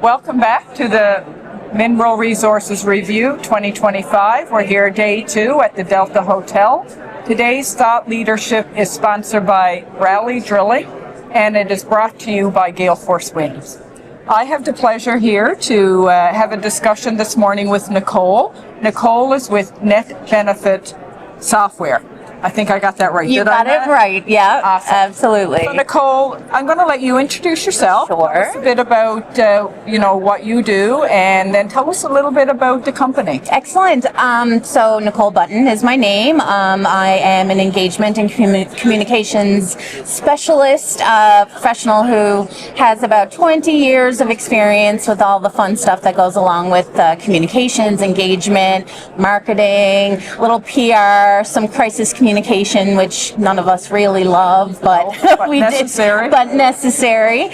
Welcome back to the Mineral Resources Review 2025. We're here day 2 at the Delta Hotel. Today's thought leadership is sponsored by Raleigh Drilling, and it is brought to you by Gale Force Winds. I have the pleasure here to have a discussion this morning with Nicole. Nicole is with NetBenefit Software. I think I got that right. You got it right, yeah, awesome. Absolutely. So Nicole, I'm going to let you introduce yourself. Sure. Tell us a bit about, what you do, and then tell us a little bit about the company. Excellent. So Nicole Button is my name. I am an engagement and communications specialist, professional who has about 20 years of experience with all the fun stuff that goes along with communications, engagement, marketing, little PR, some crisis communication, which none of us really love, but we necessary. did. But necessary.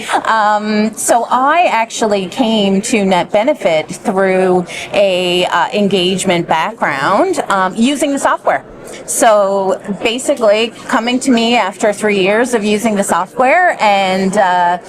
So I actually came to NetBenefit through a engagement background using the software. So basically coming to me after 3 years of using the software and thought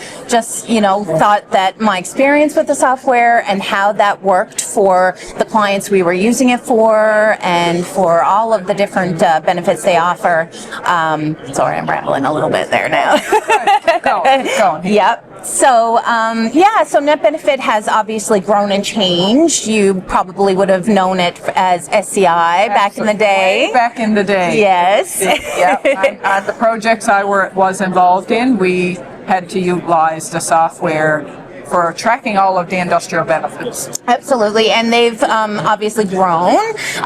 that my experience with the software and how that worked for the clients we were using it for and for all of the different benefits they offer. Sorry, I'm rambling a little bit there now. Keep going. Yep. So NetBenefit has obviously grown and changed. You probably would have known it as SCI back in the day. Way back in the day. Yes. Yeah. The projects I was involved in, we had to utilize the software for tracking all of the industrial benefits. Absolutely, and they've obviously grown.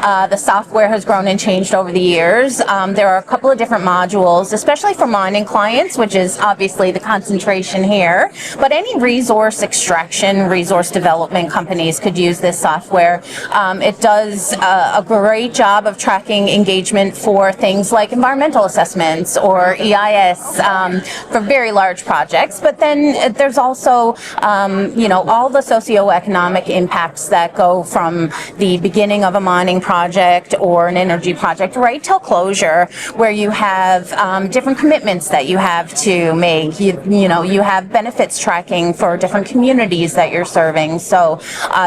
The software has grown and changed over the years. There are a couple of different modules, especially for mining clients, which is obviously the concentration here. But any resource extraction, resource development companies could use this software. It does a great job of tracking engagement for things like environmental assessments or EIS for very large projects. But then there's also all the socioeconomic impacts that go from the beginning of a mining project or an energy project right till closure, where you have different commitments that you have to make. You have benefits tracking for different communities that you're serving. So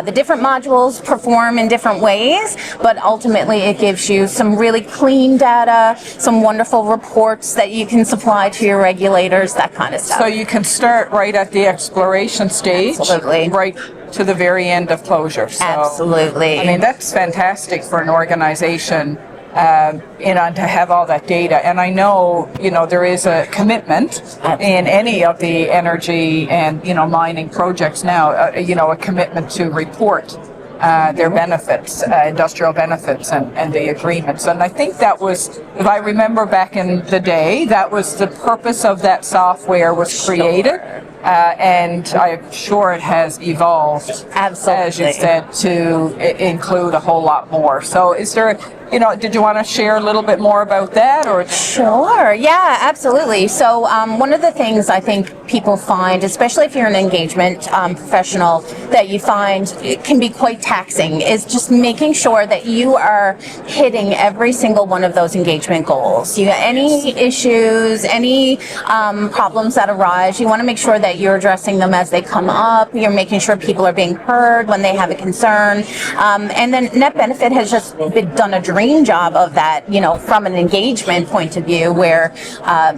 the different modules perform in different ways, but ultimately it gives you some really clean data, some wonderful reports that you can supply to your regulators, that kind of stuff. So you can start right at the exploration stage, absolutely, right to the very end of closure. So, absolutely. I mean, that's fantastic for an organization, to have all that data. And I know, there is a commitment in any of the energy and, mining projects now, a commitment to report their benefits, industrial benefits and the agreements. And I think that was, if I remember back in the day, that was the purpose of that software was created. And I'm sure it has evolved, absolutely, as you said, to include a whole lot more. So is there, did you want to share a little bit more about that? Or Sure, yeah, absolutely. So one of the things I think people find, especially if you're an engagement professional, that you find it can be quite taxing is just making sure that you are hitting every single one of those engagement goals. Any issues, any problems that arise, you want to make sure that you're addressing them as they come up. You're making sure people are being heard when they have a concern. And then NetBenefit has just done a dream job of that, from an engagement point of view, where,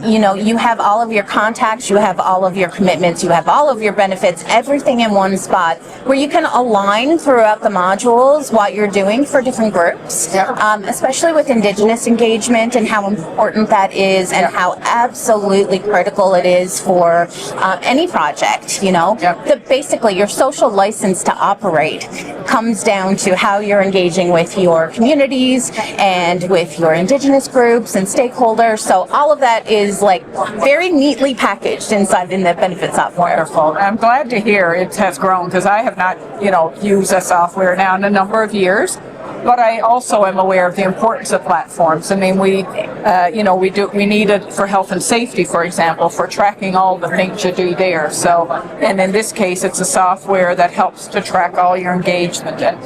you have all of your contacts, you have all of your commitments, you have all of your benefits, everything in one spot, where you can align throughout the modules what you're doing for different groups, especially with Indigenous engagement and how important that is and how absolutely critical it is for any project. Basically your social license to operate comes down to how you're engaging with your communities and with your Indigenous groups and stakeholders. So all of that is very neatly packaged inside the NetBenefit software. Wonderful. I'm glad to hear it has grown, because I have not, used that software now in a number of years. But I also am aware of the importance of platforms. I mean, we need it for health and safety, for example, for tracking all the things you do there. So, and in this case, it's a software that helps to track all your engagement. And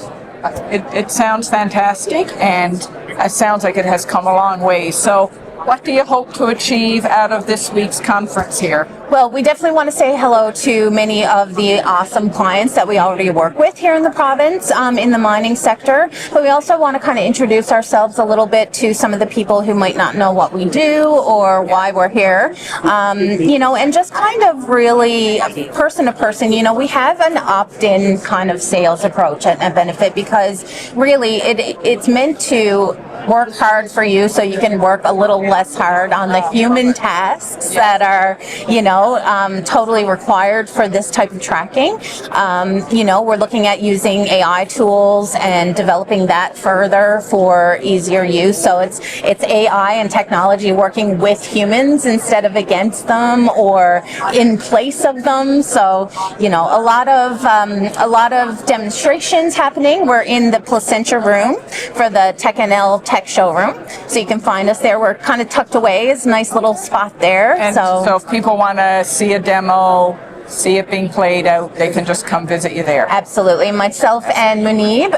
it sounds fantastic, and it sounds like it has come a long way. So what do you hope to achieve out of this week's conference here? Well, we definitely want to say hello to many of the awesome clients that we already work with here in the province in the mining sector. But we also want to kind of introduce ourselves a little bit to some of the people who might not know what we do or why we're here. And just kind of really person to person, we have an opt-in kind of sales approach at NetBenefit because really it's meant to work hard for you so you can work a little less hard on the human tasks that are, totally required for this type of tracking. We're looking at using AI tools and developing that further for easier use. So it's AI and technology working with humans instead of against them or in place of them. So, a lot of demonstrations happening. We're in the Placentia room for the Tech showroom. So you can find us there. We're kind of tucked away. It's a nice little spot there. And so if people want to see a demo, see it being played out, they can just come visit you there. Absolutely. Myself and Munib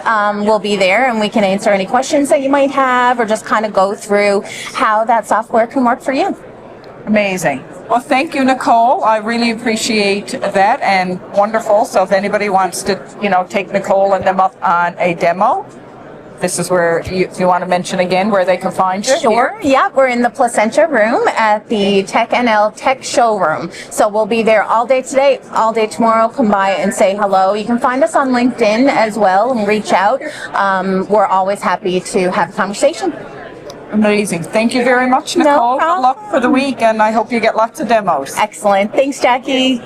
will be there, and we can answer any questions that you might have or just kind of go through how that software can work for you. Amazing. Well, thank you, Nicole. I really appreciate that, and wonderful. So if anybody wants to, take Nicole and them up on a demo, this is where if you want to mention again where they can find you. Sure. Here. Yeah, we're in the Placentia room at the Tech showroom. So we'll be there all day today, all day tomorrow. Come by and say hello. You can find us on LinkedIn as well and reach out. We're always happy to have a conversation. Amazing. Thank you very much, Nicole. No problem. Good luck for the week, and I hope you get lots of demos. Excellent. Thanks, Jackie.